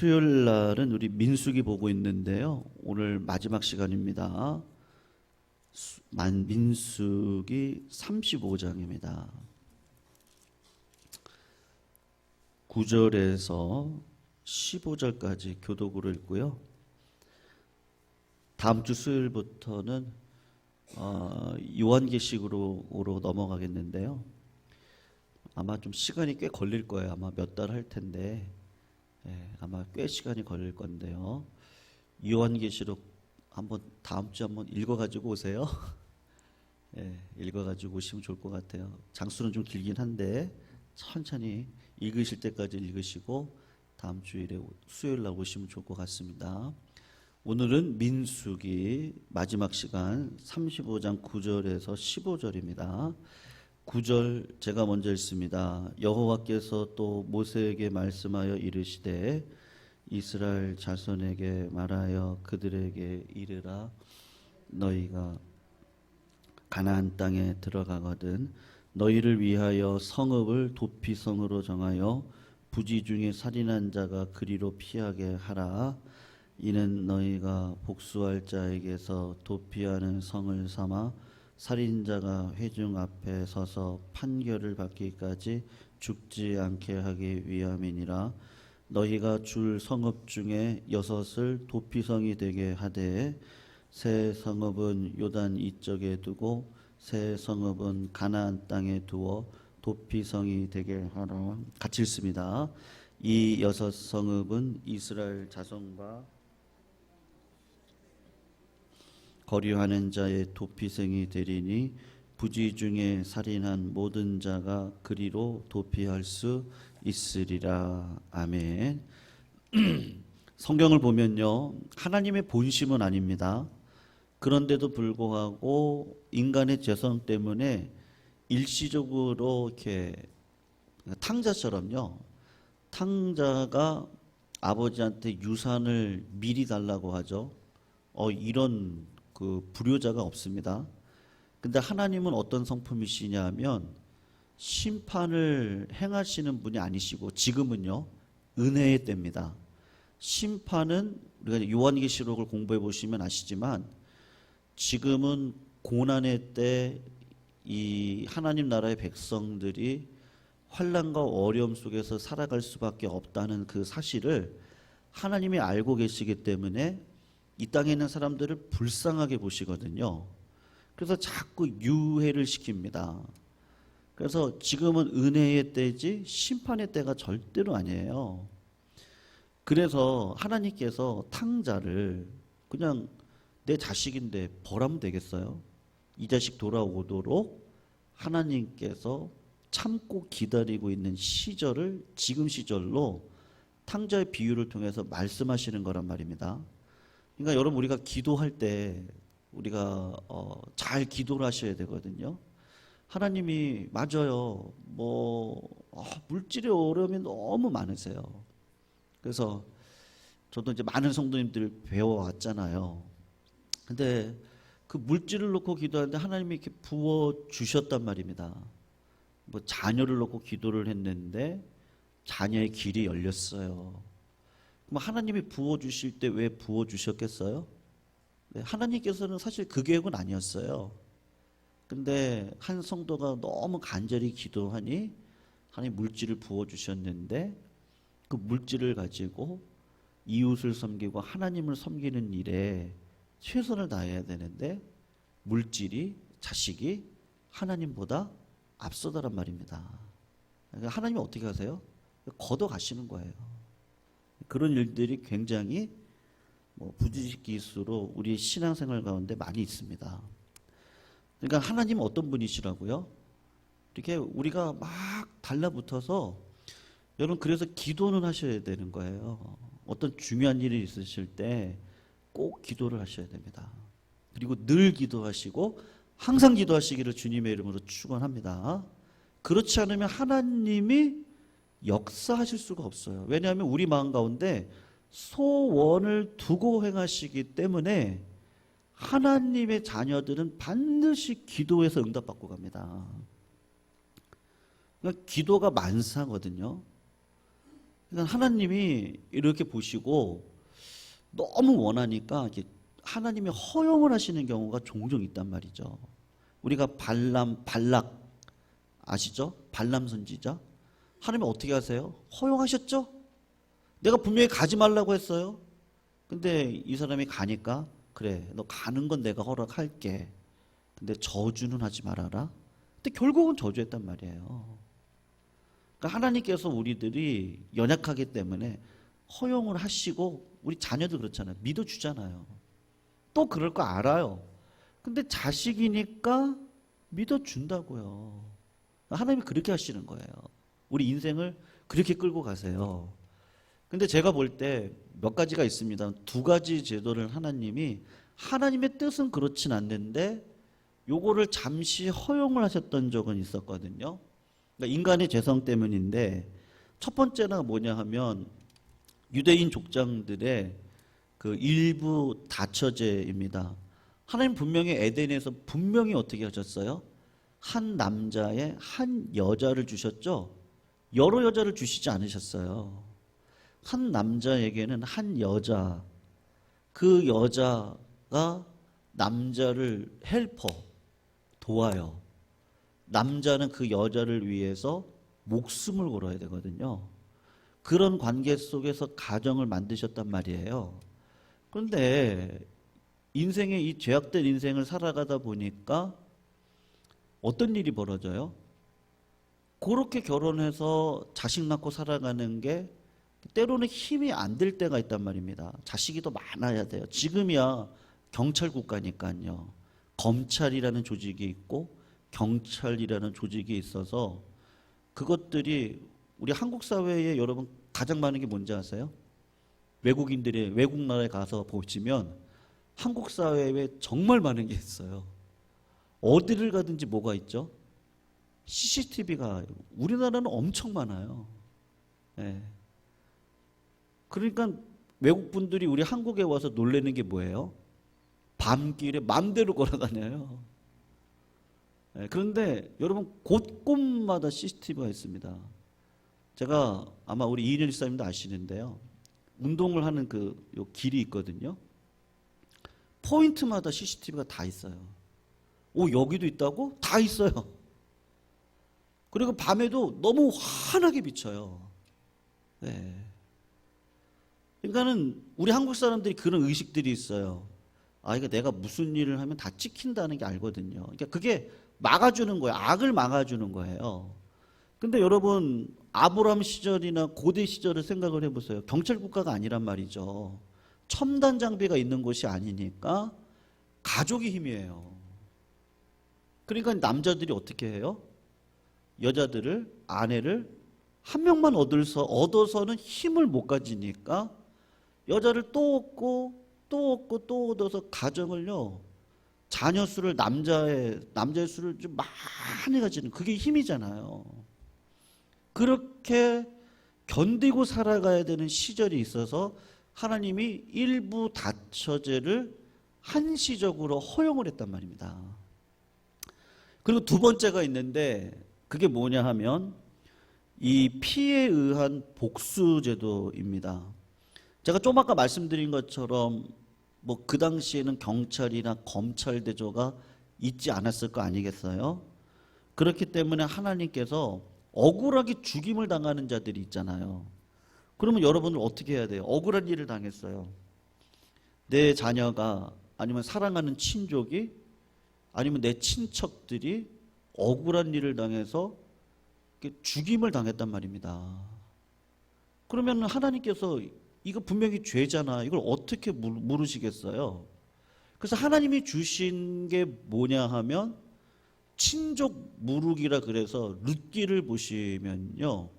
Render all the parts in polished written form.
수요일 날은 우리 민수기 보고 있는데요. 오늘 마지막 시간입니다. 민수기 35장입니다. 9절에서 15절까지 교독으로 읽고요. 다음 주 수요일부터는 요한계시록으로 넘어가겠는데요. 아마 좀 시간이 꽤 걸릴 거예요. 아마 몇 달 할 텐데 아마 꽤 시간이 걸릴 건데요. 요한계시록 한번 다음 주 한번 읽어가지고 오세요. 읽어가지고 오시면 좋을 것 같아요. 장수는 좀 길긴 한데 천천히 읽으실 때까지 읽으시고 다음 주일에 수요일 날 오시면 좋을 것 같습니다. 오늘은 민수기 마지막 시간 35장 9절에서 15절입니다. 9절 제가 먼저 읽습니다. 여호와께서 또 모세에게 말씀하여 이르시되 이스라엘 자손에게 말하여 그들에게 이르라. 너희가 가나안 땅에 들어가거든 너희를 위하여 성읍을 도피성으로 정하여 부지 중에 살인한 자가 그리로 피하게 하라. 이는 너희가 복수할 자에게서 도피하는 성을 삼아 살인자가 회중 앞에 서서 판결을 받기까지 죽지 않게 하기 위함이니라. 너희가 줄 성읍 중에 6을 도피성이 되게 하되 새 성읍은 요단 이쪽에 두고 새 성읍은 가나안 땅에 두어 도피성이 되게 하라. 같이 읽습니다. 이 6성읍은 이스라엘 자손과 거류하는 자의 도피성이 되리니 부지 중에 살인한 모든 자가 그리로 도피할 수 있으리라. 아멘. 성경을 보면요, 하나님의 본심은 아닙니다. 그런데도 불구하고 인간의 죄성 때문에 일시적으로 이렇게 탕자처럼요, 탕자가 아버지한테 유산을 미리 달라고 하죠. 이런 불효자가 없습니다. 근데 하나님은 어떤 성품이시냐면 심판을 행하시는 분이 아니시고 지금은요 은혜의 때입니다. 심판은 우리가 요한계시록을 공부해 보시면 아시지만 지금은 고난의 때 이 하나님 나라의 백성들이 환난과 어려움 속에서 살아갈 수밖에 없다는 그 사실을 하나님이 알고 계시기 때문에 이 땅에 있는 사람들을 불쌍하게 보시거든요. 그래서 자꾸 유해를 시킵니다. 그래서 지금은 은혜의 때지 심판의 때가 절대로 아니에요. 그래서 하나님께서 탕자를 그냥 내 자식인데 벌하면 되겠어요? 이 자식 돌아오도록 하나님께서 참고 기다리고 있는 시절을 지금 시절로 탕자의 비유를 통해서 말씀하시는 거란 말입니다. 그러니까 여러분, 우리가 기도할 때 우리가 잘 기도를 하셔야 되거든요. 하나님이 맞아요. 물질의 어려움이 너무 많으세요. 그래서 저도 이제 많은 성도님들 배워왔잖아요. 근데 그 물질을 놓고 기도하는데 하나님이 이렇게 부어 주셨단 말입니다. 자녀를 놓고 기도를 했는데 자녀의 길이 열렸어요. 그럼 하나님이 부어주실 때 왜 부어주셨겠어요? 하나님께서는 사실 그 계획은 아니었어요. 근데 한 성도가 너무 간절히 기도하니 하나님 물질을 부어주셨는데 그 물질을 가지고 이웃을 섬기고 하나님을 섬기는 일에 최선을 다해야 되는데 물질이, 자식이 하나님보다 앞서다란 말입니다. 그러니까 하나님이 어떻게 하세요? 걷어가시는 거예요. 그런 일들이 굉장히 부지기수로 우리 신앙생활 가운데 많이 있습니다. 그러니까 하나님은 어떤 분이시라고요? 이렇게 우리가 막 달라붙어서 여러분, 그래서 기도는 하셔야 되는 거예요. 어떤 중요한 일이 있으실 때 꼭 기도를 하셔야 됩니다. 그리고 늘 기도하시고 항상 기도하시기를 주님의 이름으로 축원합니다. 그렇지 않으면 하나님이 역사하실 수가 없어요. 왜냐하면 우리 마음 가운데 소원을 두고 행하시기 때문에 하나님의 자녀들은 반드시 기도해서 응답받고 갑니다. 그러니까 기도가 만사거든요. 그러니까 하나님이 이렇게 보시고 너무 원하니까 이렇게 하나님이 허용을 하시는 경우가 종종 있단 말이죠. 우리가 발락 아시죠? 발람 선지자. 하나님이 어떻게 하세요? 허용하셨죠? 내가 분명히 가지 말라고 했어요. 근데 이 사람이 가니까 그래, 너 가는 건 내가 허락할게. 근데 저주는 하지 말아라. 근데 결국은 저주했단 말이에요. 그러니까 하나님께서 우리들이 연약하기 때문에 허용을 하시고 우리 자녀도 그렇잖아요. 믿어주잖아요. 또 그럴 거 알아요. 근데 자식이니까 믿어준다고요. 하나님이 그렇게 하시는 거예요. 우리 인생을 그렇게 끌고 가세요. 근데 제가 볼 때 몇 가지가 있습니다. 두 가지 제도를 하나님의 뜻은 그렇진 않는데 요거를 잠시 허용을 하셨던 적은 있었거든요. 그러니까 인간의 죄성 때문인데 첫 번째는 뭐냐 하면 유대인 족장들의 그 일부 다처제입니다. 하나님 분명히 에덴에서 분명히 어떻게 하셨어요? 한 남자에 한 여자를 주셨죠? 여러 여자를 주시지 않으셨어요. 한 남자에게는 한 여자, 그 여자가 남자를 헬퍼, 도와요. 남자는 그 여자를 위해서 목숨을 걸어야 되거든요. 그런 관계 속에서 가정을 만드셨단 말이에요. 그런데 인생의 이 죄악된 인생을 살아가다 보니까 어떤 일이 벌어져요? 그렇게 결혼해서 자식 낳고 살아가는 게 때로는 힘이 안 들 때가 있단 말입니다. 자식이 더 많아야 돼요. 지금이야 경찰 국가니까요. 검찰이라는 조직이 있고 경찰이라는 조직이 있어서 그것들이 우리 한국 사회에 여러분 가장 많은 게 뭔지 아세요? 외국인들이 외국 나라에 가서 보시면 한국 사회에 정말 많은 게 있어요. 어디를 가든지 뭐가 있죠? CCTV가 우리나라는 엄청 많아요. 네. 그러니까 외국 분들이 우리 한국에 와서 놀라는 게 뭐예요? 밤길에 맘대로 걸어다녀요. 네. 그런데 여러분 곳곳마다 CCTV가 있습니다. 제가 아마 우리 이인일 사님도 아시는데요. 운동을 하는 요 길이 있거든요. 포인트마다 CCTV가 다 있어요. 오, 여기도 있다고? 다 있어요. 그리고 밤에도 너무 환하게 비쳐요. 네. 그러니까는 우리 한국 사람들이 그런 의식들이 있어요. 아, 이거 내가 무슨 일을 하면 다 찍힌다는 게 알거든요. 그러니까 그게 막아주는 거예요. 악을 막아주는 거예요. 근데 여러분, 아브라함 시절이나 고대 시절을 생각을 해보세요. 경찰 국가가 아니란 말이죠. 첨단 장비가 있는 곳이 아니니까 가족이 힘이에요. 그러니까 남자들이 어떻게 해요? 여자들을, 아내를 한 명만 얻어서는 힘을 못 가지니까 여자를 또 얻고 또 얻고 또 얻어서 가정을요, 자녀 수를 남자의 수를 좀 많이 가지는 그게 힘이잖아요. 그렇게 견디고 살아가야 되는 시절이 있어서 하나님이 일부 다처제를 한시적으로 허용을 했단 말입니다. 그리고 두 번째가 있는데 그게 뭐냐 하면 이 피에 의한 복수제도입니다. 제가 좀 아까 말씀드린 것처럼 뭐 그 당시에는 경찰이나 검찰 대조가 있지 않았을 거 아니겠어요? 그렇기 때문에 하나님께서 억울하게 죽임을 당하는 자들이 있잖아요. 그러면 여러분들 어떻게 해야 돼요? 억울한 일을 당했어요. 내 자녀가 아니면 사랑하는 친족이 아니면 내 친척들이 억울한 일을 당해서 죽임을 당했단 말입니다. 그러면 하나님께서 이거 분명히 죄잖아. 이걸 어떻게 물으시겠어요? 그래서 하나님이 주신 게 뭐냐 하면 친족 무르기라 그래서 룻기를 보시면요.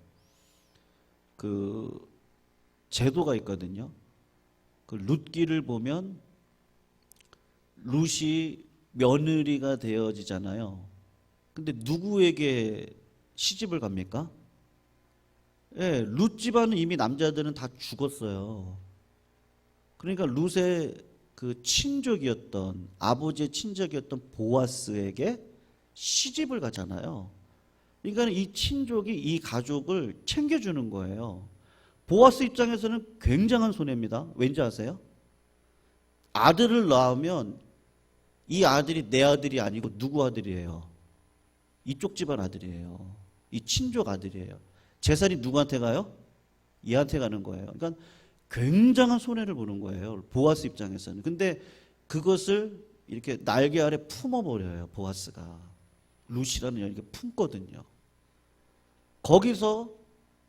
그 제도가 있거든요. 그 룻기를 보면 룻이 며느리가 되어지잖아요. 근데 누구에게 시집을 갑니까? 예, 룻 집안은 이미 남자들은 다 죽었어요. 그러니까 룻의 그 친족이었던 아버지의 친족이었던 보아스에게 시집을 가잖아요. 그러니까 이 친족이 이 가족을 챙겨주는 거예요. 보아스 입장에서는 굉장한 손해입니다. 왠지 아세요? 아들을 낳으면 이 아들이 내 아들이 아니고 누구 아들이에요? 이쪽 집안 아들이에요. 이 친족 아들이에요. 재산이 누구한테 가요? 얘한테 가는 거예요. 그러니까 굉장한 손해를 보는 거예요. 보아스 입장에서는. 근데 그것을 이렇게 날개 아래 품어버려요. 보아스가. 룻이라는 여인이 품거든요. 거기서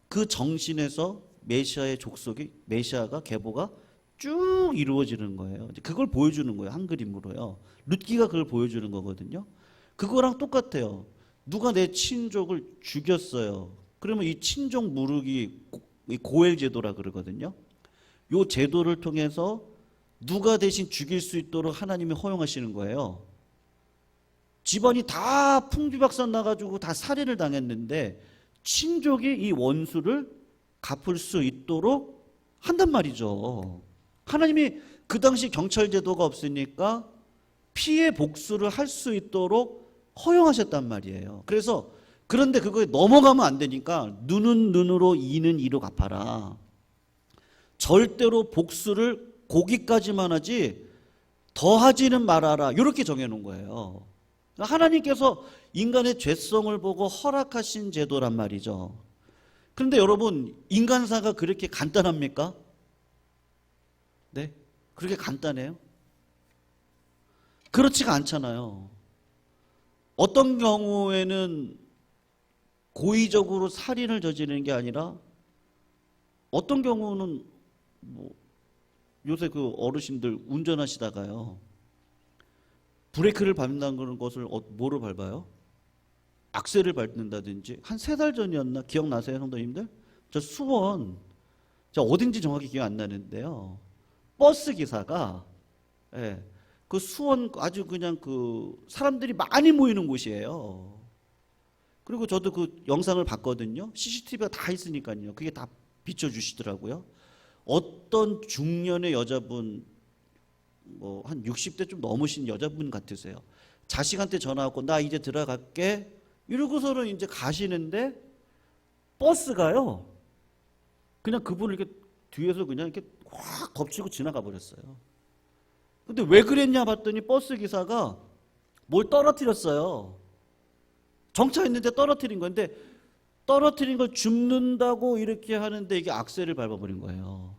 그 정신에서 메시아의 족속이, 메시아가, 계보가 쭉 이루어지는 거예요. 그걸 보여주는 거예요. 한 그림으로요. 룻기가 그걸 보여주는 거거든요. 그거랑 똑같아요. 누가 내 친족을 죽였어요. 그러면 이 친족 무르기 고엘 제도라 그러거든요. 이 제도를 통해서 누가 대신 죽일 수 있도록 하나님이 허용하시는 거예요. 집안이 다 풍비박산 나가지고 다 살해를 당했는데 친족이 이 원수를 갚을 수 있도록 한단 말이죠. 하나님이 그 당시 경찰 제도가 없으니까 피해 복수를 할 수 있도록 허용하셨단 말이에요. 그래서 그런데 그거에 넘어가면 안 되니까 눈은 눈으로 이는 이로 갚아라. 절대로 복수를 고기까지만 하지 더하지는 말아라. 이렇게 정해놓은 거예요. 하나님께서 인간의 죄성을 보고 허락하신 제도란 말이죠. 그런데 여러분, 인간사가 그렇게 간단합니까? 네? 그렇게 간단해요? 그렇지가 않잖아요. 어떤 경우에는 고의적으로 살인을 저지르는 게 아니라 어떤 경우는 뭐 요새 그 어르신들 운전하시다가요, 브레이크를 밟는다는 것을 뭐로 밟아요? 악셀을 밟는다든지. 한 3달 전이었나? 기억나세요, 성도님들? 저 수원, 저 어딘지 정확히 기억 안 나는데요, 버스 기사가, 예, 그 수원 아주 그냥 그 사람들이 많이 모이는 곳이에요. 그리고 저도 그 영상을 봤거든요. CCTV가 다 있으니까요. 그게 다 비춰주시더라고요. 어떤 중년의 여자분, 뭐 한 60대 좀 넘으신 여자분 같으세요. 자식한테 전화하고 나 이제 들어갈게 이러고서는 이제 가시는데 버스가요, 그냥 그분을 이렇게 뒤에서 그냥 이렇게 확 덮치고 지나가 버렸어요. 근데 왜 그랬냐 봤더니 버스 기사가 뭘 떨어뜨렸어요. 정차했는데 떨어뜨린 건데, 떨어뜨린 걸 줍는다고 이렇게 하는데 이게 악셀을 밟아버린 거예요.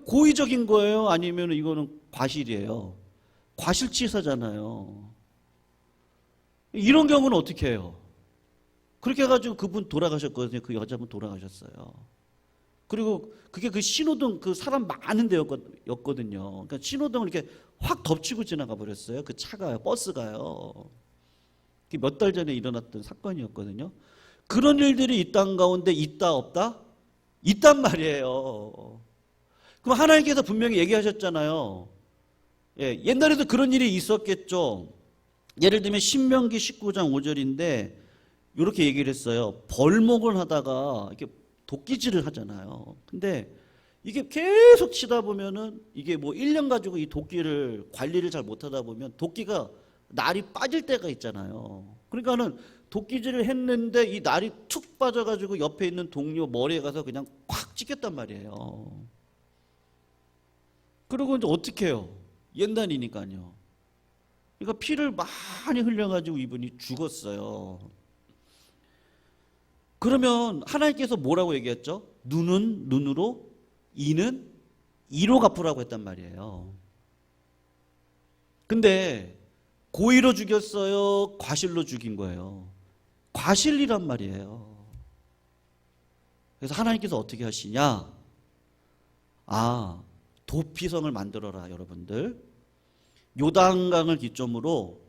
고의적인 거예요? 아니면 이거는 과실이에요? 과실치사잖아요. 이런 경우는 어떻게 해요? 그렇게 해가지고 그분 돌아가셨거든요. 그 여자분 돌아가셨어요. 그리고 그게 그 신호등, 그 사람 많은 데였거든요. 그러니까 신호등을 이렇게 확 덮치고 지나가 버렸어요. 그 차가요, 버스가요. 몇 달 전에 일어났던 사건이었거든요. 그런 일들이 이 땅 가운데 있다 없다? 있단 말이에요. 그럼 하나님께서 분명히 얘기하셨잖아요. 예, 옛날에도 그런 일이 있었겠죠. 예를 들면 신명기 19장 5절인데 이렇게 얘기를 했어요. 벌목을 하다가 이렇게 도끼질을 하잖아요. 근데 이게 계속 치다 보면은 이게 뭐 1년 가지고 이 도끼를 관리를 잘 못하다 보면 도끼가 날이 빠질 때가 있잖아요. 그러니까는 도끼질을 했는데 이 날이 툭 빠져가지고 옆에 있는 동료 머리에 가서 그냥 콱 찍혔단 말이에요. 그리고 이제 어떻게 해요? 옛날이니까요. 그러니까 피를 많이 흘려가지고 이분이 죽었어요. 그러면 하나님께서 뭐라고 얘기했죠? 눈은 눈으로, 이는 이로 갚으라고 했단 말이에요. 근데 고의로 죽였어요? 과실로 죽인 거예요? 과실이란 말이에요. 그래서 하나님께서 어떻게 하시냐? 도피성을 만들어라, 여러분들. 요단강을 기점으로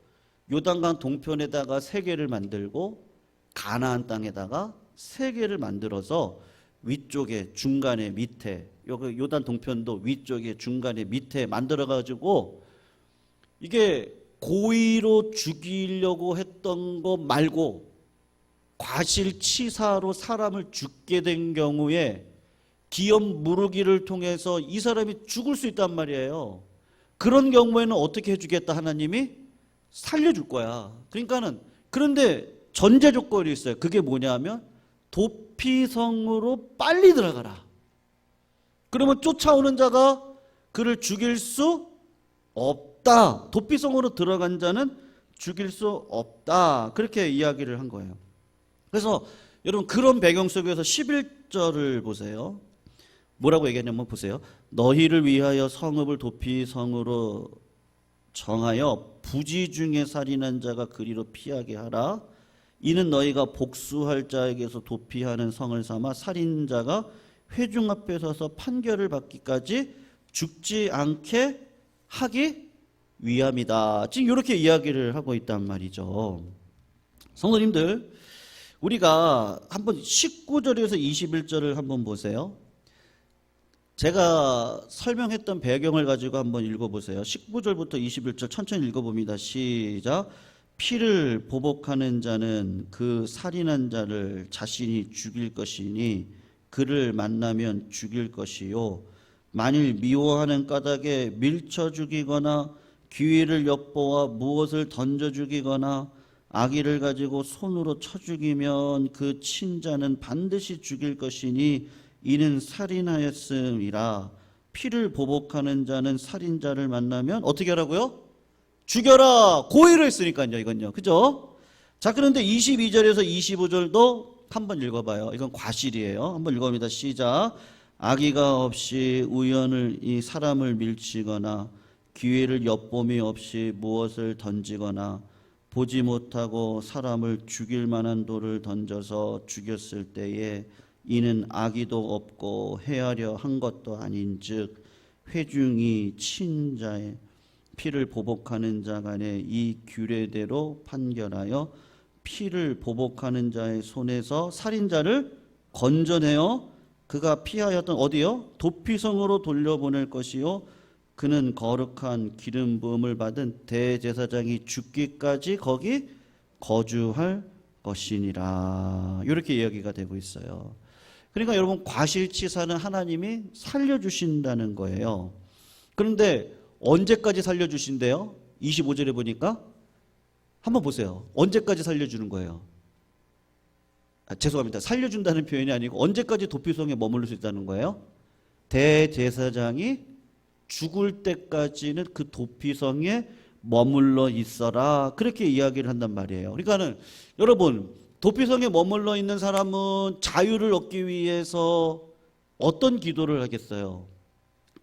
요단강 동편에다가 3개를 만들고 가나안 땅에다가 3개를 만들어서 위쪽에, 중간에, 밑에, 여기 요단 동편도 위쪽에, 중간에, 밑에 만들어가지고 이게 고의로 죽이려고 했던 거 말고 과실치사로 사람을 죽게 된 경우에 기업 무르기를 통해서 이 사람이 죽을 수 있단 말이에요. 그런 경우에는 어떻게 해주겠다? 하나님이 살려줄 거야. 그러니까는, 그런데 전제 조건이 있어요. 그게 뭐냐면 도피성으로 빨리 들어가라. 그러면 쫓아오는 자가 그를 죽일 수 없다. 도피성으로 들어간 자는 죽일 수 없다. 그렇게 이야기를 한 거예요. 그래서 여러분 그런 배경 속에서 11절을 보세요. 뭐라고 얘기하냐면 보세요. 너희를 위하여 성읍을 도피성으로 정하여 부지 중에 살인한 자가 그리로 피하게 하라. 이는 너희가 복수할 자에게서 도피하는 성을 삼아 살인자가 회중 앞에 서서 판결을 받기까지 죽지 않게 하기 위함이다. 지금 이렇게 이야기를 하고 있단 말이죠. 성도님들, 우리가 한번 19절에서 21절을 한번 보세요. 제가 설명했던 배경을 가지고 한번 읽어보세요. 19절부터 21절 천천히 읽어봅니다. 시작. 피를 보복하는 자는 그 살인한 자를 자신이 죽일 것이니 그를 만나면 죽일 것이요. 만일 미워하는 까닭에 밀쳐 죽이거나 귀를 엿보아 무엇을 던져 죽이거나 아기를 가지고 손으로 쳐 죽이면 그 친자는 반드시 죽일 것이니 이는 살인하였음이라. 피를 보복하는 자는 살인자를 만나면 어떻게 하라고요? 죽여라. 고의로 했으니까요. 이건요. 그죠? 자, 그런데 22절에서 25절도 한번 읽어봐요. 이건 과실이에요. 한번 읽어봅니다. 시작. 악의가 없이 우연을 이 사람을 밀치거나 기회를 엿봄이 없이 무엇을 던지거나 보지 못하고 사람을 죽일 만한 돌을 던져서 죽였을 때에 이는 악의도 없고 해하려 한 것도 아닌즉 회중이 친자의 피를 보복하는 자 간에 이 규례대로 판결하여 피를 보복하는 자의 손에서 살인자를 건져내어 그가 피하였던 어디요? 도피성으로 돌려보낼 것이요 그는 거룩한 기름 부음을 받은 대제사장이 죽기까지 거기 거주할 것이니라. 이렇게 이야기가 되고 있어요. 그러니까 여러분 과실치사는 하나님이 살려주신다는 거예요. 그런데 언제까지 살려주신대요? 25절에 보니까 한번 보세요. 언제까지 살려주는 거예요? 죄송합니다. 살려준다는 표현이 아니고 언제까지 도피성에 머물러 수 있다는 거예요? 대제사장이 죽을 때까지는 그 도피성에 머물러 있어라. 그렇게 이야기를 한단 말이에요. 그러니까는 여러분 도피성에 머물러 있는 사람은 자유를 얻기 위해서 어떤 기도를 하겠어요?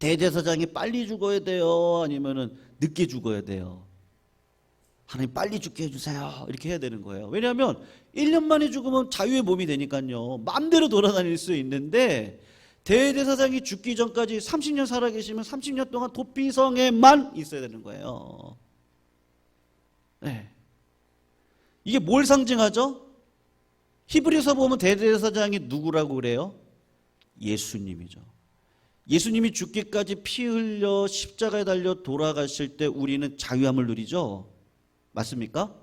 대제사장이 빨리 죽어야 돼요? 아니면은 늦게 죽어야 돼요? 하나님 빨리 죽게 해주세요. 이렇게 해야 되는 거예요. 왜냐하면 1년 만에 죽으면 자유의 몸이 되니까요. 마음대로 돌아다닐 수 있는데 대제사장이 죽기 전까지 30년 살아계시면 30년 동안 도피성에만 있어야 되는 거예요. 네. 이게 뭘 상징하죠? 히브리서 보면 대제사장이 누구라고 그래요? 예수님이죠. 예수님이 죽기까지 피 흘려 십자가에 달려 돌아가실 때 우리는 자유함을 누리죠. 맞습니까?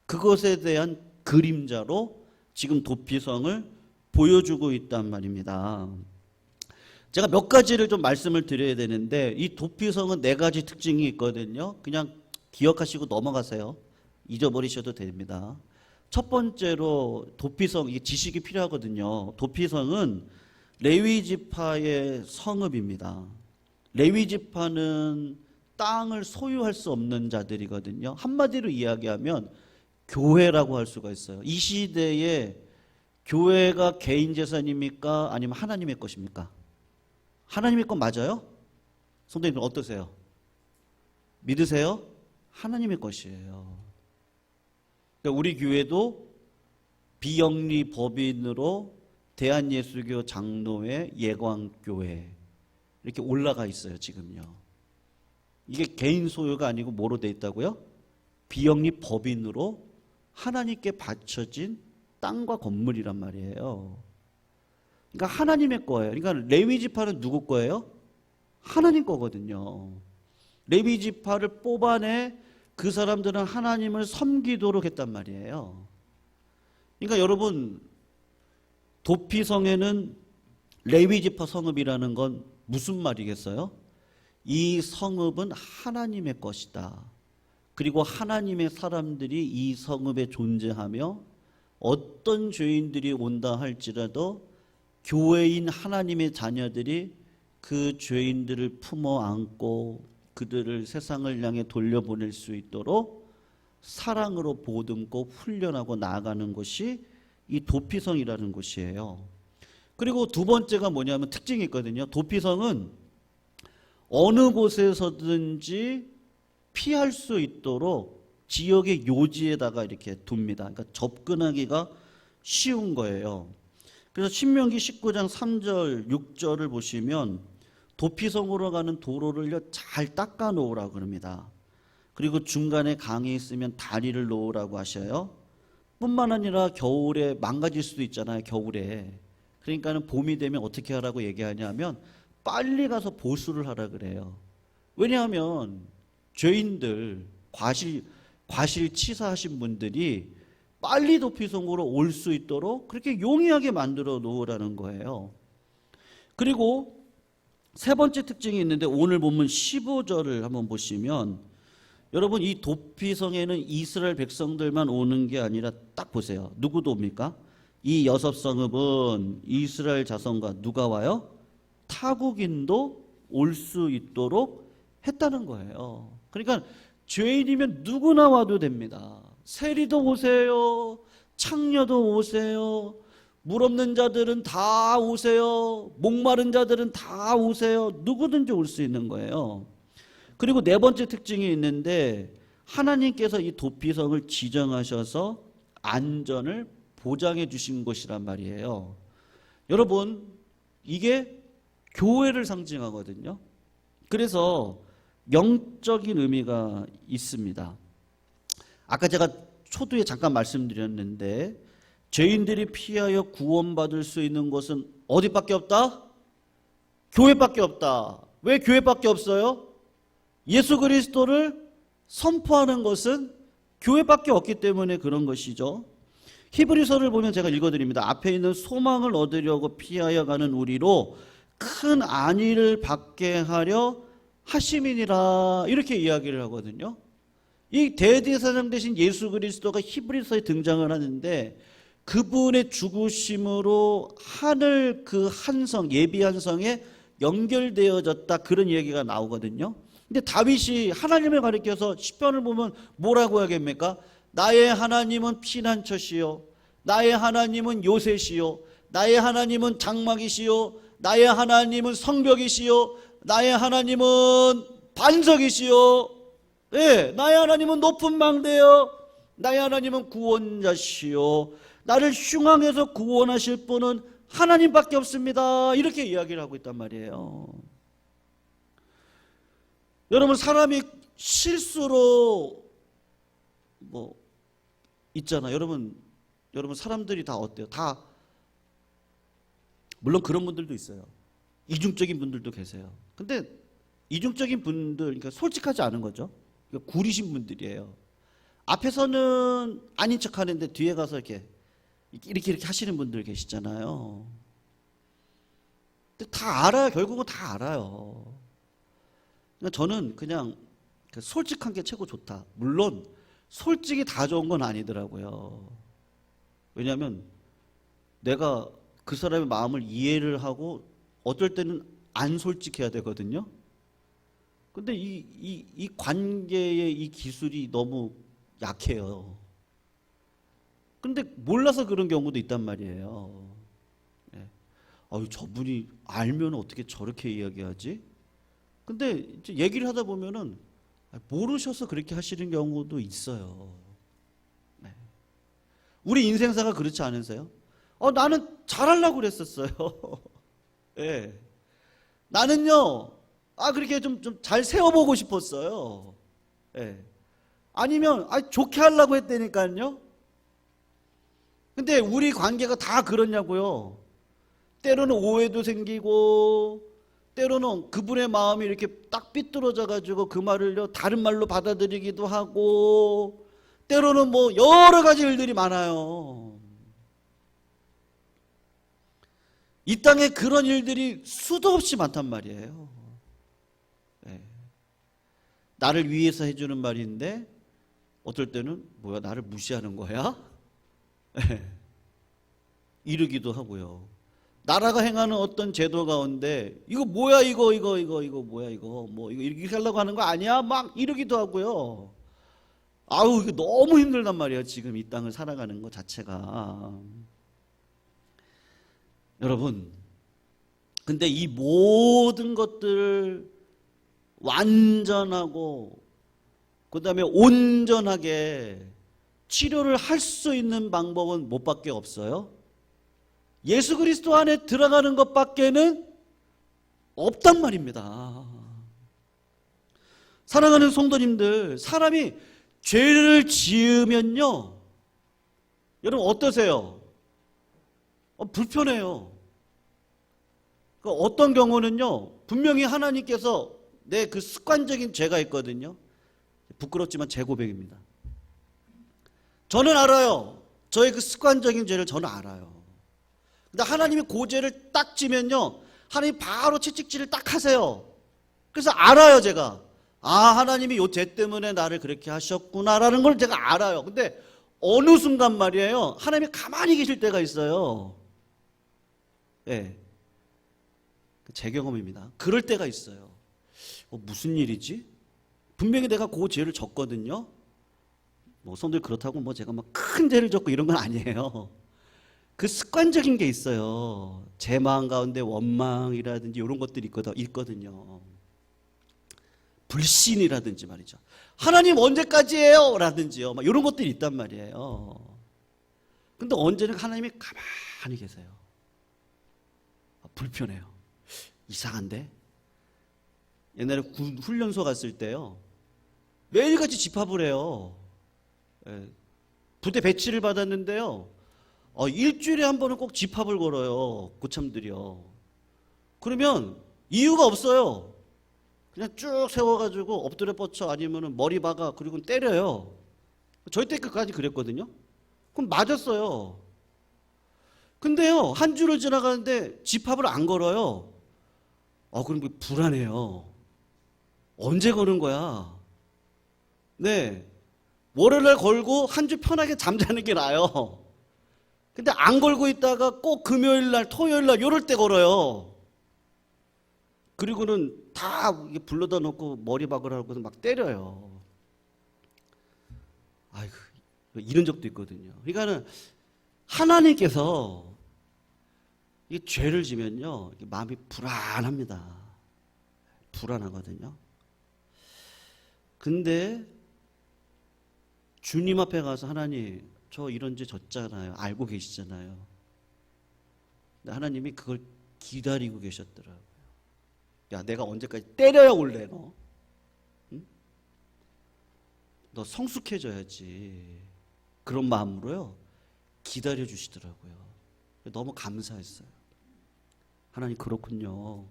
그것에 대한 그림자로 지금 도피성을 보여주고 있단 말입니다. 제가 몇 가지를 좀 말씀을 드려야 되는데 이 도피성은 4가지 특징이 있거든요. 그냥 기억하시고 넘어가세요. 잊어버리셔도 됩니다. 첫 번째로 도피성, 이게 지식이 필요하거든요. 도피성은 레위 지파의 성읍입니다. 레위 지파는 땅을 소유할 수 없는 자들이거든요. 한마디로 이야기하면 교회라고 할 수가 있어요. 이 시대에 교회가 개인 재산입니까? 아니면 하나님의 것입니까? 하나님의 것 맞아요? 성도님 어떠세요? 믿으세요? 하나님의 것이에요. 그러니까 우리 교회도 비영리 법인으로 대한예수교 장로회 예광교회 이렇게 올라가 있어요. 지금요. 이게 개인 소유가 아니고 뭐로 돼 있다고요? 비영리 법인으로 하나님께 바쳐진 땅과 건물이란 말이에요. 그러니까 하나님의 거예요. 그러니까 레위 지파는 누구 거예요? 하나님 거거든요. 레위 지파를 뽑아내 그 사람들은 하나님을 섬기도록 했단 말이에요. 그러니까 여러분 도피성에는 레위 지파 성읍이라는 건 무슨 말이겠어요? 이 성읍은 하나님의 것이다. 그리고 하나님의 사람들이 이 성읍에 존재하며 어떤 죄인들이 온다 할지라도 교회인 하나님의 자녀들이 그 죄인들을 품어 안고 그들을 세상을 향해 돌려보낼 수 있도록 사랑으로 보듬고 훈련하고 나아가는 것이 이 도피성이라는 것이에요. 그리고 두 번째가 뭐냐면 특징이 있거든요. 도피성은 어느 곳에서든지 피할 수 있도록 지역의 요지에다가 이렇게 둡니다. 그러니까 접근하기가 쉬운 거예요. 그래서 신명기 19장 3절, 6절을 보시면 도피성으로 가는 도로를 잘 닦아 놓으라고 그럽니다. 그리고 중간에 강이 있으면 다리를 놓으라고 하셔요. 뿐만 아니라 겨울에 망가질 수도 있잖아요. 겨울에. 그러니까는 봄이 되면 어떻게 하라고 얘기하냐면 빨리 가서 보수를 하라 그래요. 왜냐하면 죄인들, 과실치사하신 분들이 빨리 도피성으로 올 수 있도록 그렇게 용이하게 만들어 놓으라는 거예요. 그리고 세 번째 특징이 있는데 오늘 본문 15절을 한번 보시면 여러분 이 도피성에는 이스라엘 백성들만 오는 게 아니라 딱 보세요. 누구도 옵니까? 이 여섯 성읍은 이스라엘 자손과 누가 와요? 타국인도 올 수 있도록 했다는 거예요. 그러니까 죄인이면 누구나 와도 됩니다. 세리도 오세요. 창녀도 오세요. 물 없는 자들은 다 오세요. 목마른 자들은 다 오세요. 누구든지 올 수 있는 거예요. 그리고 네 번째 특징이 있는데 하나님께서 이 도피성을 지정하셔서 안전을 보장해 주신 것이란 말이에요. 여러분 이게 교회를 상징하거든요. 그래서 영적인 의미가 있습니다. 아까 제가 초두에 잠깐 말씀드렸는데 죄인들이 피하여 구원받을 수 있는 곳은 어디밖에 없다? 교회밖에 없다. 왜 교회밖에 없어요? 예수 그리스도를 선포하는 것은 교회밖에 없기 때문에 그런 것이죠. 히브리서를 보면 제가 읽어드립니다. 앞에 있는 소망을 얻으려고 피하여 가는 우리로 큰 안위를 받게 하려 하심이니라 이렇게 이야기를 하거든요. 이 대제사장 되신 예수 그리스도가 히브리서에 등장을 하는데 그분의 죽으심으로 하늘 그 한성 예비 한성에 연결되어졌다 그런 얘기가 나오거든요. 근데 다윗이 하나님을 가리켜서 시편을 보면 뭐라고 하겠습니까? 나의 하나님은 피난처시요 나의 하나님은 요새시요 나의 하나님은 장막이시요 나의 하나님은 성벽이시요 나의 하나님은 반석이시요 예, 나의 하나님은 높은 망대요 나의 하나님은 구원자시요 나를 흉황에서 구원하실 분은 하나님밖에 없습니다. 이렇게 이야기를 하고 있단 말이에요. 여러분 사람이 실수로 뭐 있잖아. 여러분 사람들이 다 어때요? 다 물론 그런 분들도 있어요. 이중적인 분들도 계세요. 근데 이중적인 분들 그러니까 솔직하지 않은 거죠. 그러니까 구리신 분들이에요. 앞에서는 아닌 척하는데 뒤에 가서 이렇게 하시는 분들 계시잖아요. 근데 다 알아요. 결국은 다 알아요. 그러니까 저는 그냥 솔직한 게 최고 좋다. 물론 솔직히 다 좋은 건 아니더라고요. 왜냐하면 내가 그 사람의 마음을 이해를 하고 어떨 때는 안 솔직해야 되거든요. 근데 이 관계의 이 기술이 너무 약해요. 근데 몰라서 그런 경우도 있단 말이에요. 네. 저분이 알면 어떻게 저렇게 이야기하지? 근데 이제 얘기를 하다 보면은 모르셔서 그렇게 하시는 경우도 있어요. 네. 우리 인생사가 그렇지 않으세요? 나는 잘하려고 그랬었어요. 네. 나는요, 그렇게 좀 잘 세워보고 싶었어요. 네. 아니면, 좋게 하려고 했다니까요. 근데 우리 관계가 다 그렇냐고요. 때로는 오해도 생기고 때로는 그분의 마음이 이렇게 딱 삐뚤어져 가지고 그 말을 다른 말로 받아들이기도 하고 때로는 뭐 여러 가지 일들이 많아요. 이 땅에 그런 일들이 수도 없이 많단 말이에요. 네. 나를 위해서 해주는 말인데 어떨 때는 뭐야 나를 무시하는 거야? 이르기도 하고요. 나라가 행하는 어떤 제도 가운데 이거 뭐야 이거 뭐야 이거 뭐 이거 이렇게 하려고 하는 거 아니야? 막 이러기도 하고요. 아우 이거 너무 힘들단 말이에요. 지금 이 땅을 살아가는 것 자체가. 여러분, 근데 이 모든 것들을 완전하고 그 다음에 온전하게 치료를 할 수 있는 방법은 뭐밖에 없어요? 예수 그리스도 안에 들어가는 것밖에는 없단 말입니다. 사랑하는 성도님들, 사람이 죄를 지으면요, 여러분 어떠세요? 불편해요. 어떤 경우는요, 분명히 하나님께서 내 그 습관적인 죄가 있거든요. 부끄럽지만 제 고백입니다. 저는 알아요. 저의 그 습관적인 죄를 저는 알아요. 근데 하나님이 그 죄를 딱 지면요, 하나님이 바로 채찍질을 딱 하세요. 그래서 알아요, 제가. 아, 하나님이 요 죄 때문에 나를 그렇게 하셨구나라는 걸 제가 알아요. 근데 어느 순간 말이에요, 하나님이 가만히 계실 때가 있어요. 예. 제 경험입니다. 그럴 때가 있어요. 무슨 일이지? 분명히 내가 그 죄를 졌거든요. 뭐 성도들 그렇다고 뭐 제가 막 큰 죄를 졌고 이런 건 아니에요. 그 습관적인 게 있어요. 제 마음 가운데 원망이라든지 이런 것들이 있거든요. 불신이라든지 말이죠. 하나님 언제까지예요? 라든지요. 막 이런 것들이 있단 말이에요. 근데 언제는 하나님이 가만히 계세요. 불편해요. 이상한데? 옛날에 훈련소 갔을 때요, 매일같이 집합을 해요. 부대 배치를 받았는데요, 일주일에 한 번은 꼭 집합을 걸어요. 고참들이요. 그러면 이유가 없어요. 그냥 쭉 세워가지고 엎드려 뻗쳐 아니면 머리 박아 그리고 때려요. 저희 때까지 그랬거든요. 그럼 맞았어요. 근데요, 한 주를 지나가는데 집합을 안 걸어요. 그럼 불안해요. 언제 거는 거야? 네. 월요일날 걸고 한 주 편하게 잠자는 게 나아요. 근데 안 걸고 있다가 꼭 금요일날, 토요일날 요럴 때 걸어요. 그리고는 다 불러다 놓고 머리 박으라고 막 때려요. 아이고, 이런 적도 있거든요. 그러니까는 하나님께서 이 죄를 지면요, 마음이 불안합니다. 불안하거든요. 근데 주님 앞에 가서 하나님, 저 이런 죄 졌잖아요. 알고 계시잖아요. 근데 하나님이 그걸 기다리고 계셨더라고요. 야, 내가 언제까지 때려야 올래, 너? 응? 너 성숙해져야지. 그런 마음으로요, 기다려 주시더라고요. 너무 감사했어요. 하나님 그렇군요.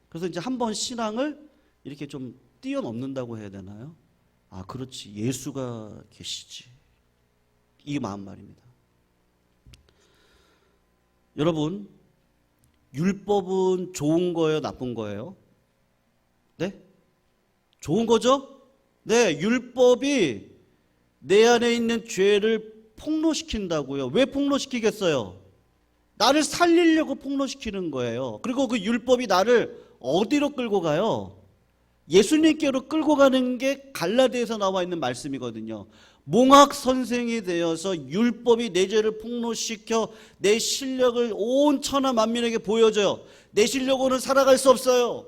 그래서 이제 한번 신앙을 이렇게 좀 뛰어넘는다고 해야 되나요? 아, 그렇지. 예수가 계시지. 이 마음 말입니다. 여러분, 율법은 좋은 거예요? 나쁜 거예요? 네? 좋은 거죠? 네, 율법이 내 안에 있는 죄를 폭로시킨다고요. 왜 폭로시키겠어요? 나를 살리려고 폭로시키는 거예요. 그리고 그 율법이 나를 어디로 끌고 가요? 예수님께로 끌고 가는 게 갈라디아에서 나와 있는 말씀이거든요. 몽학 선생이 되어서 율법이 내 죄를 폭로시켜 내 실력을 온 천하 만민에게 보여줘요. 내 실력으로는 살아갈 수 없어요.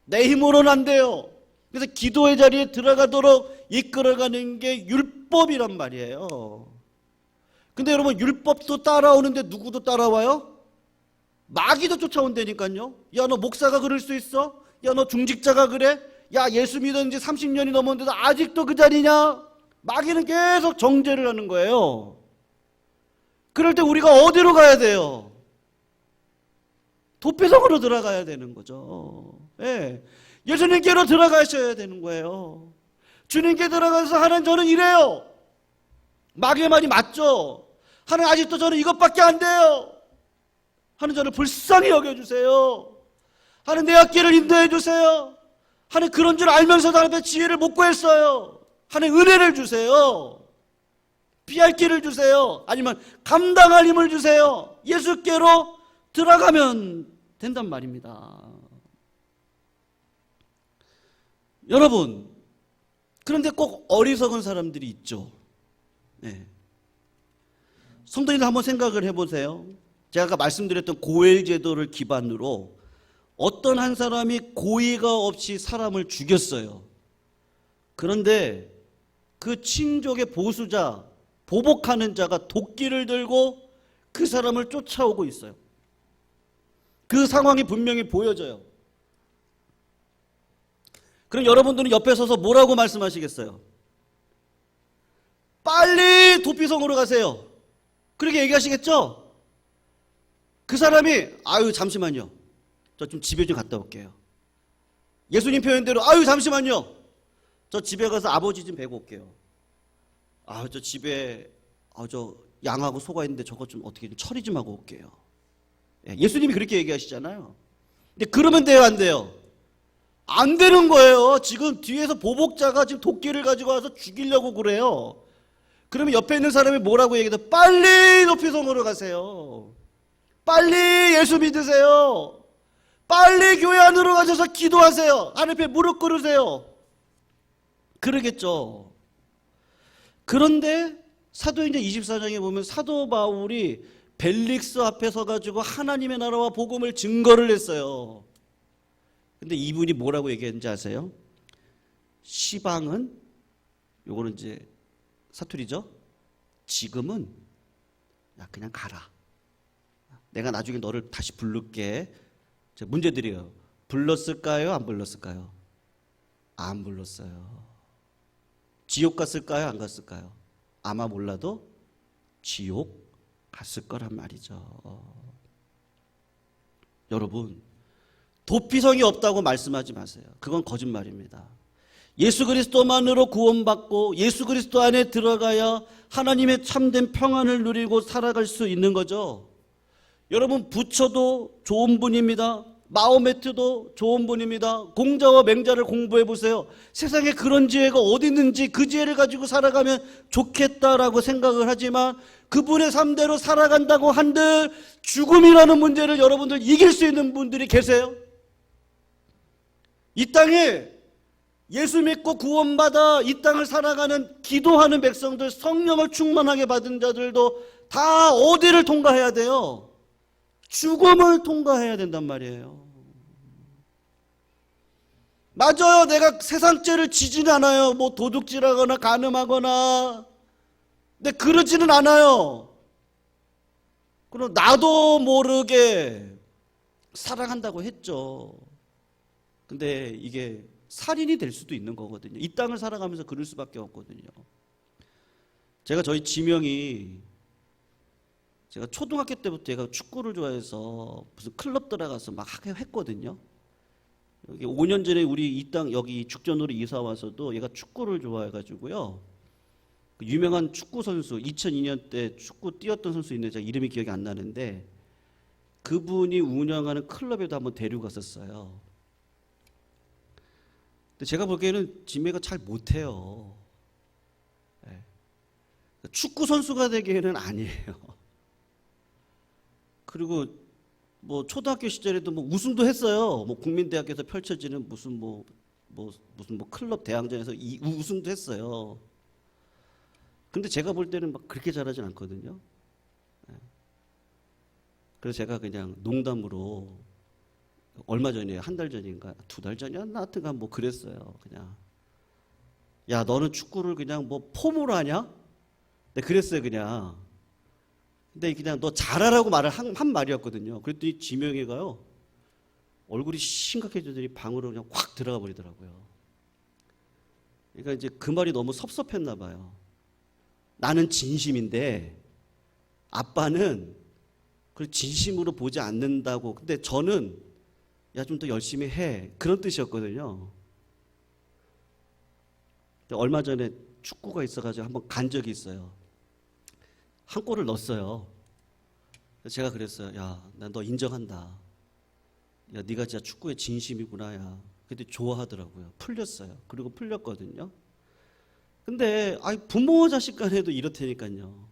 내 힘으로는 안 돼요. 그래서 기도의 자리에 들어가도록 이끌어가는 게 율법이란 말이에요. 근데 여러분, 율법도 따라오는데 누구도 따라와요? 마귀도 쫓아온다니까요. 야, 너 목사가 그럴 수 있어? 야, 너 중직자가 그래? 야, 예수 믿은 지 30년이 넘었는데도 아직도 그 자리냐? 마귀는 계속 정죄를 하는 거예요. 그럴 때 우리가 어디로 가야 돼요? 도피성으로 들어가야 되는 거죠. 예. 예수님께로 들어가셔야 되는 거예요. 주님께 들어가서 하나님, 저는 이래요. 마귀의 말이 맞죠? 하나님, 아직도 저는 이것밖에 안 돼요. 하나님, 저를 불쌍히 여겨주세요. 하나님, 내 앞길을 인도해 주세요. 하나님, 그런 줄 알면서도 하나님의 지혜를 못 구했어요. 하나님, 은혜를 주세요. 피할 길을 주세요. 아니면 감당할 힘을 주세요. 예수께로 들어가면 된단 말입니다. 여러분, 그런데 꼭 어리석은 사람들이 있죠. 네. 성도님들 한번 생각을 해보세요. 제가 아까 말씀드렸던 고엘 제도를 기반으로 어떤 한 사람이 고의가 없이 사람을 죽였어요. 그런데 그 친족의 보수자, 보복하는 자가 도끼를 들고 그 사람을 쫓아오고 있어요. 그 상황이 분명히 보여져요. 그럼 여러분들은 옆에 서서 뭐라고 말씀하시겠어요? 빨리 도피성으로 가세요. 그렇게 얘기하시겠죠? 그 사람이 아유 잠시만요. 저 좀 집에 좀 갔다 올게요. 예수님 표현대로 아유 잠시만요. 저 집에 가서 아버지 좀 뵈고 올게요. 아 저 집에 저 양하고 소가 있는데 저거 좀 어떻게 좀 처리 좀 하고 올게요. 예수님이 그렇게 얘기하시잖아요. 근데 그러면 돼요, 안 돼요? 안 되는 거예요. 지금 뒤에서 보복자가 지금 도끼를 가지고 와서 죽이려고 그래요. 그러면 옆에 있는 사람이 뭐라고 얘기해도 빨리 도피성으로 가세요. 빨리 예수 믿으세요. 빨리 교회 안으로 가셔서 기도하세요. 하나님 앞에 무릎 꿇으세요. 그러겠죠. 그런데 사도행전 24장에 보면 사도 바울이 벨릭스 앞에 서가지고 하나님의 나라와 복음을 증거를 했어요. 근데 이분이 뭐라고 얘기했는지 아세요? 시방은, 요거는 이제 사투리죠? 지금은 야 그냥 가라. 내가 나중에 너를 다시 부를게. 문제 드려요. 불렀을까요? 안 불렀을까요? 안 불렀어요. 지옥 갔을까요? 안 갔을까요? 아마 몰라도 지옥 갔을 거란 말이죠. 여러분, 도피성이 없다고 말씀하지 마세요. 그건 거짓말입니다. 예수 그리스도만으로 구원받고 예수 그리스도 안에 들어가야 하나님의 참된 평안을 누리고 살아갈 수 있는 거죠. 여러분, 부처도 좋은 분입니다. 마호메트도 좋은 분입니다. 공자와 맹자를 공부해 보세요. 세상에 그런 지혜가 어디 있는지 그 지혜를 가지고 살아가면 좋겠다라고 생각을 하지만 그분의 삶대로 살아간다고 한들 죽음이라는 문제를 여러분들 이길 수 있는 분들이 계세요? 이 땅에 예수 믿고 구원받아 이 땅을 살아가는 기도하는 백성들, 성령을 충만하게 받은 자들도 다 어디를 통과해야 돼요? 죽음을 통과해야 된단 말이에요. 맞아요. 내가 세상죄를 지지는 않아요. 뭐 도둑질하거나 간음하거나. 근데 그러지는 않아요. 그럼 나도 모르게 사랑한다고 했죠. 근데 이게 살인이 될 수도 있는 거거든요. 이 땅을 살아가면서 그럴 수밖에 없거든요. 제가 저희 지명이 제가 초등학교 때부터 제가 축구를 좋아해서 무슨 클럽 들어가서 막 했거든요. 여기 5년 전에 우리 이 땅 여기 죽전으로 이사 와서도 얘가 축구를 좋아해가지고요. 그 유명한 축구 선수 2002년 때 축구 뛰었던 선수 있는데 제가 이름이 기억이 안 나는데 그분이 운영하는 클럽에도 한번 데리고 갔었어요. 근데 제가 보기에는 지명이가 잘 못해요. 네. 축구 선수가 되기에는 아니에요. 그리고 뭐 초등학교 시절에도 뭐 우승도 했어요. 뭐 국민대학교에서 펼쳐지는 무슨 클럽 대항전에서 우승도 했어요. 근데 제가 볼 때는 막 그렇게 잘하진 않거든요. 그래서 제가 그냥 농담으로 얼마 전에 한 달 전인가 2달 전이었나 하여튼간 뭐 그랬어요. 그냥 야 너는 축구를 그냥 뭐 폼으로 하냐? 네, 그랬어요 그냥. 근데 그냥 너 잘하라고 말을 한 말이었거든요. 그랬더니 지명이가요 얼굴이 심각해지더니 방으로 그냥 확 들어가 버리더라고요. 그러니까 이제 그 말이 너무 섭섭했나 봐요. 나는 진심인데 아빠는 그걸 진심으로 보지 않는다고. 근데 저는 야 좀 더 열심히 해 그런 뜻이었거든요. 근데 얼마 전에 축구가 있어가지고 한번 간 적이 있어요. 한 골을 넣었어요. 제가 그랬어요. 야, 난 너 인정한다. 야, 네가 진짜 축구에 진심이구나. 야, 근데 좋아하더라고요. 풀렸어요. 그리고 풀렸거든요. 근데 부모 자식 간에도 이렇다니까요.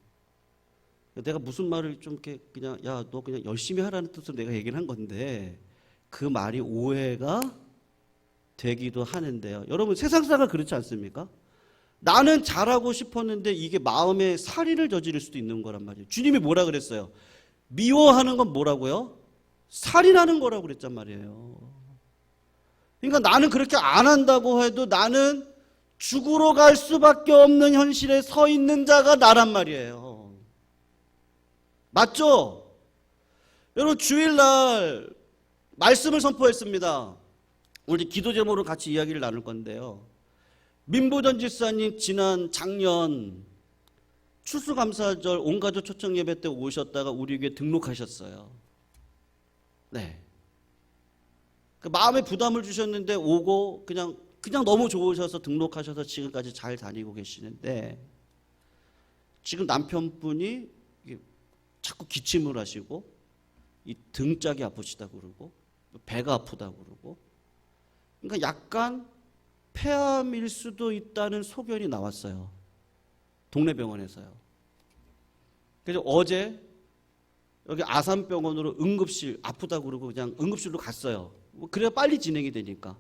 내가 무슨 말을 좀 이렇게 그냥 야 너 그냥 열심히 하라는 뜻으로 내가 얘기를 한 건데 그 말이 오해가 되기도 하는데요. 여러분 세상사가 그렇지 않습니까? 나는 잘하고 싶었는데 이게 마음에 살인을 저지를 수도 있는 거란 말이에요. 주님이 뭐라 그랬어요? 미워하는 건 뭐라고요? 살인하는 거라고 그랬단 말이에요. 그러니까 나는 그렇게 안 한다고 해도 나는 죽으러 갈 수밖에 없는 현실에 서 있는 자가 나란 말이에요. 맞죠? 여러분 주일날 말씀을 선포했습니다. 우리 기도 제목으로 같이 이야기를 나눌 건데요. 민부전 집사님 지난 작년 추수감사절 온가족 초청 예배 때 오셨다가 우리 교회 등록하셨어요. 네. 그 마음에 부담을 주셨는데 오고 그냥 너무 좋으셔서 등록하셔서 지금까지 잘 다니고 계시는데 지금 남편분이 자꾸 기침을 하시고 이 등짝이 아프시다고 그러고 배가 아프다고 그러고 그러니까 약간 폐암일 수도 있다는 소견이 나왔어요. 동네 병원에서요. 그래서 어제 여기 아산병원으로 응급실 아프다고 그러고 그냥 응급실로 갔어요. 그래야 빨리 진행이 되니까.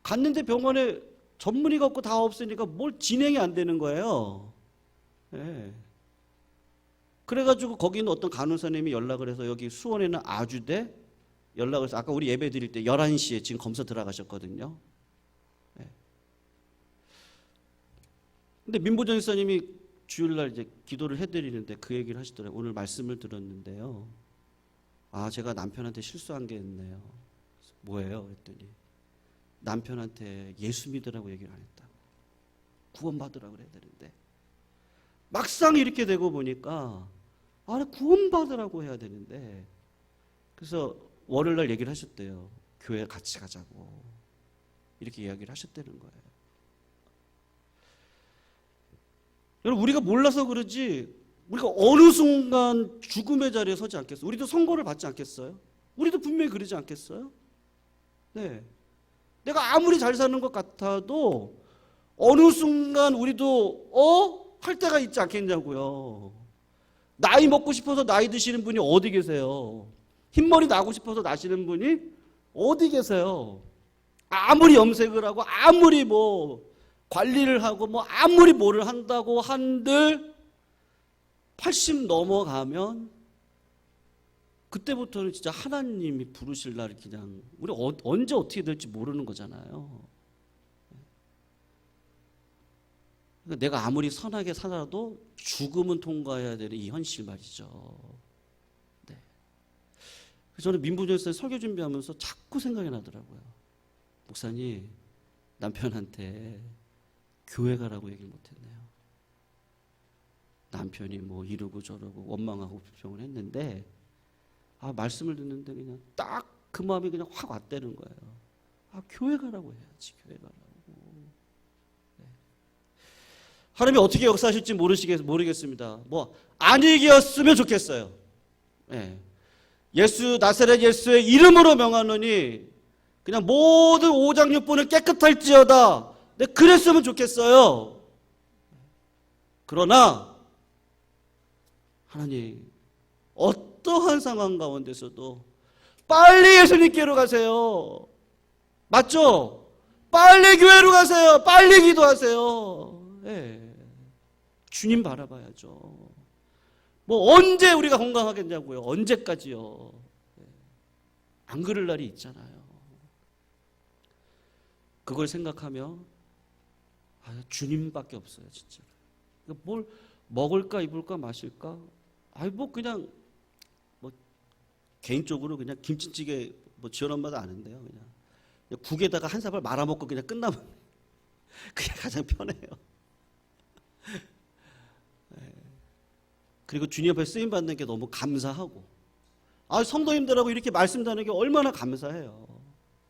갔는데 병원에 전문의가 없고 다 없으니까 뭘 진행이 안 되는 거예요. 네. 그래가지고 거기는 어떤 간호사님이 연락을 해서 여기 수원에는 아주대 연락을 해서 아까 우리 예배 드릴 때 11시에 지금 검사 들어가셨거든요. 네. 근데 민보전 집사님이 주일날 이제 기도를 해드리는데 그 얘기를 하시더라고요. 오늘 말씀을 들었는데요. 제가 남편한테 실수한 게 있네요. 뭐예요? 그랬더니 남편한테 예수 믿으라고 얘기를 안 했다. 구원받으라고 그래야 되는데 막상 이렇게 되고 보니까 구원받으라고 해야 되는데 그래서 월요일날 얘기를 하셨대요. 교회 같이 가자고 이렇게 이야기를 하셨다는 거예요. 여러분 우리가 몰라서 그러지 우리가 어느 순간 죽음의 자리에 서지 않겠어요? 우리도 선고를 받지 않겠어요? 우리도 분명히 그러지 않겠어요? 네. 내가 아무리 잘 사는 것 같아도 어느 순간 우리도 할 때가 있지 않겠냐고요. 나이 먹고 싶어서 나이 드시는 분이 어디 계세요? 흰머리 나고 싶어서 나시는 분이 어디 계세요? 아무리 염색을 하고 아무리 관리를 하고 아무리 뭐를 한다고 한들 80 넘어가면 그때부터는 진짜 하나님이 부르실 날 그냥 우리 언제 어떻게 될지 모르는 거잖아요. 그러니까 내가 아무리 선하게 살아도 죽음은 통과해야 되는 이 현실 말이죠. 네. 그래서 저는 민부전에서 설교 준비하면서 자꾸 생각이 나더라고요. 목사님 남편한테 교회 가라고 얘기를 못했네요. 남편이 이러고 저러고 원망하고 불평을 했는데 말씀을 듣는데 그냥 딱 그 마음이 그냥 확 왔다는 거예요. 교회 가라고 해야지. 교회 가라고. 네. 하나님이 어떻게 역사하실지 모르겠습니다. 아니었으면 좋겠어요. 네. 나사렛 예수의 이름으로 명하노니 그냥 모든 오장육부는 깨끗할지어다. 네, 그랬으면 좋겠어요. 그러나 하나님 어떠한 상황 가운데서도 빨리 예수님께로 가세요. 맞죠? 빨리 교회로 가세요. 빨리 기도하세요. 네. 주님 바라봐야죠. 언제 우리가 건강하겠냐고요. 언제까지요. 네. 안 그럴 날이 있잖아요. 그걸 생각하며 주님밖에 없어요. 진짜. 뭘 먹을까 입을까 마실까? 그냥 개인적으로 그냥 김치찌개 지원엄마도 아는데요. 그냥 국에다가 한 사발 말아먹고 그냥 끝나면 그게 가장 편해요. 그리고 주님 앞에 쓰임 받는 게 너무 감사하고 성도님들하고 이렇게 말씀 나누는 게 얼마나 감사해요.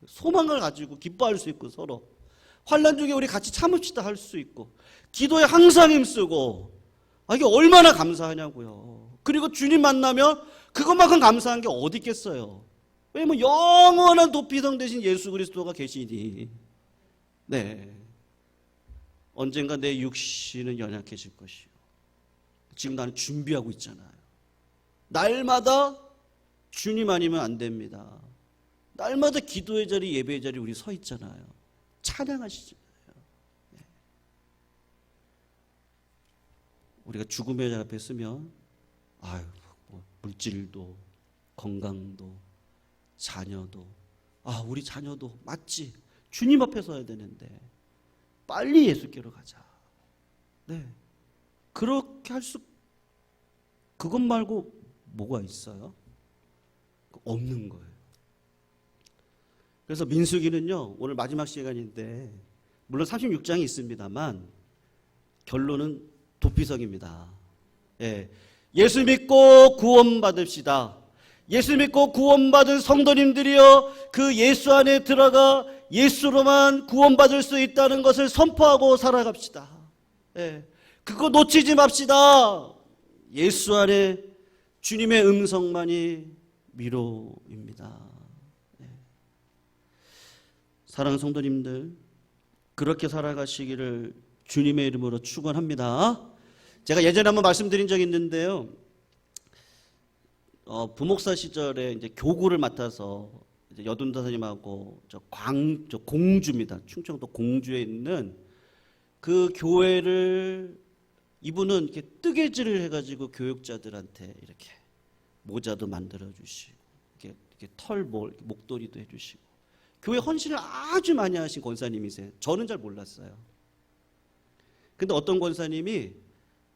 소망을 가지고 기뻐할 수 있고 서로 환난 중에 우리 같이 참읍시다 할 수 있고 기도에 항상 힘쓰고 이게 얼마나 감사하냐고요. 그리고 주님 만나면 그것만큼 감사한 게 어디 있겠어요. 왜냐면 영원한 도피성 되신 예수 그리스도가 계시니. 네. 언젠가 내 육신은 연약해질 것이요. 지금 나는 준비하고 있잖아요. 날마다 주님 아니면 안 됩니다. 날마다 기도의 자리, 예배의 자리 우리 서 있잖아요. 찬양하시잖아요. 우리가 죽음의 자리 앞에 서면 뭐 물질도 건강도 자녀도 우리 자녀도 맞지. 주님 앞에 서야 되는데 빨리 예수께로 가자. 네. 그렇게 그것 말고 뭐가 있어요? 없는 거예요. 그래서 민수기는요, 오늘 마지막 시간인데, 물론 36장이 있습니다만, 결론은 도피성입니다. 예. 예수 믿고 구원받읍시다. 예수 믿고 구원받은 성도님들이여, 그 예수 안에 들어가 예수로만 구원받을 수 있다는 것을 선포하고 살아갑시다. 예. 그거 놓치지 맙시다. 예수 안에 주님의 음성만이 위로입니다. 사랑하는 성도님들, 그렇게 살아가시기를 주님의 이름으로 축원합니다. 제가 예전에 한번 말씀드린 적이 있는데요. 부목사 시절에 이제 교구를 맡아서 이제 여둔다사님하고 저 공주입니다. 충청도 공주에 있는 그 교회를 이분은 이렇게 뜨개질을 해가지고 교육자들한테 이렇게 모자도 만들어 주시고 이렇게 목도리도 해주시고 교회 헌신을 아주 많이 하신 권사님이세요. 저는 잘 몰랐어요. 근데 어떤 권사님이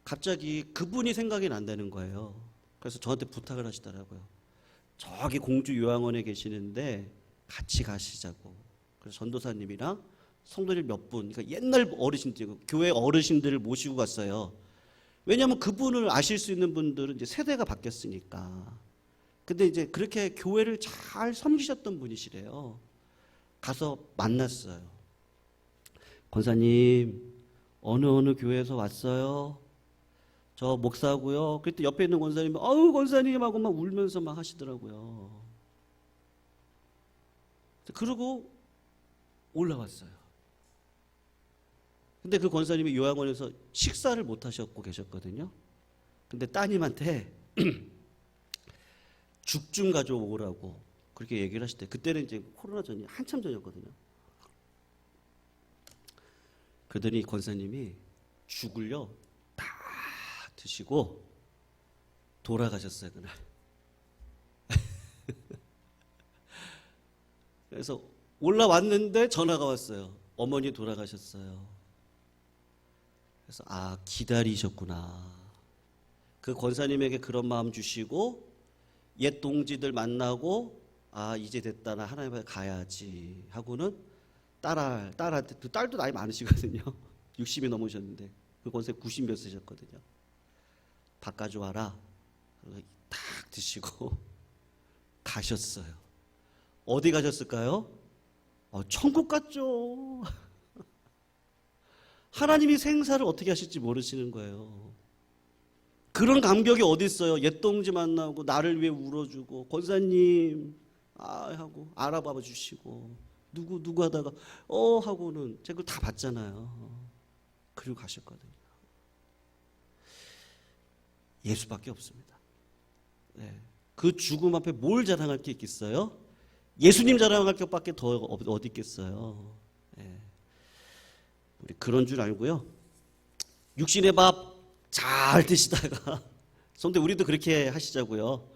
갑자기 그분이 생각이 난다는 거예요. 그래서 저한테 부탁을 하시더라고요. 저기 공주 요양원에 계시는데 같이 가시자고. 그래서 전도사님이랑 성도님 몇 분, 그러니까 옛날 어르신들, 교회 어르신들을 모시고 갔어요. 왜냐하면 그분을 아실 수 있는 분들은 이제 세대가 바뀌었으니까. 근데 이제 그렇게 교회를 잘 섬기셨던 분이시래요. 가서 만났어요. 권사님, 어느 교회에서 왔어요? 저 목사고요. 그때 옆에 있는 권사님이 권사님 하고 막 울면서 막 하시더라고요. 그러고 올라왔어요. 근데 그 권사님이 요양원에서 식사를 못 하셨고 계셨거든요. 근데 따님한테 죽 좀 가져오라고 그렇게 얘기를 하시대. 그때는 이제 코로나 전이 한참 전이었거든요. 그러더니 권사님이 죽을요 다 드시고 돌아가셨어요, 그날. 그래서 올라왔는데 전화가 왔어요. 어머니 돌아가셨어요. 그래서 기다리셨구나. 그 권사님에게 그런 마음 주시고 옛 동지들 만나고 이제 됐다, 나 하나님 앞에 가야지 하고는 딸한테, 그 딸도 나이 많으시거든요. 60이 넘으셨는데 그 권사님 90 몇 세셨거든요. 밥 가져와라. 딱 드시고 가셨어요. 어디 가셨을까요? 천국 갔죠. 하나님이 생사를 어떻게 하실지 모르시는 거예요. 그런 감격이 어디 있어요? 옛 동지 만나고 나를 위해 울어주고 권사님 하고 알아봐 주시고 누구 하다가 하고는 제가 그걸 다 봤잖아요. 그리고 가셨거든요. 예수밖에 없습니다. 네. 그 죽음 앞에 뭘 자랑할 게 있겠어요? 예수님 자랑할 것밖에 더 어디 있겠어요? 네. 우리 그런 줄 알고요. 육신의 밥 잘 드시다가 성도 우리도 그렇게 하시자고요.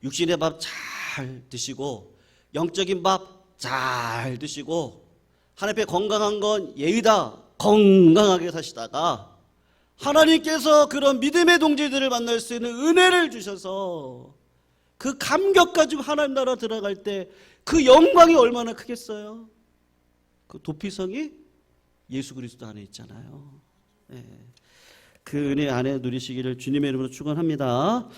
육신의 밥 잘 드시고 영적인 밥 잘 드시고 하나님 앞에 건강한 건 예의다. 건강하게 사시다가 하나님께서 그런 믿음의 동지들을 만날 수 있는 은혜를 주셔서 그 감격 가지고 하나님 나라 들어갈 때 그 영광이 얼마나 크겠어요? 그 도피성이 예수 그리스도 안에 있잖아요. 네. 그 은혜 안에 누리시기를 주님의 이름으로 축원합니다.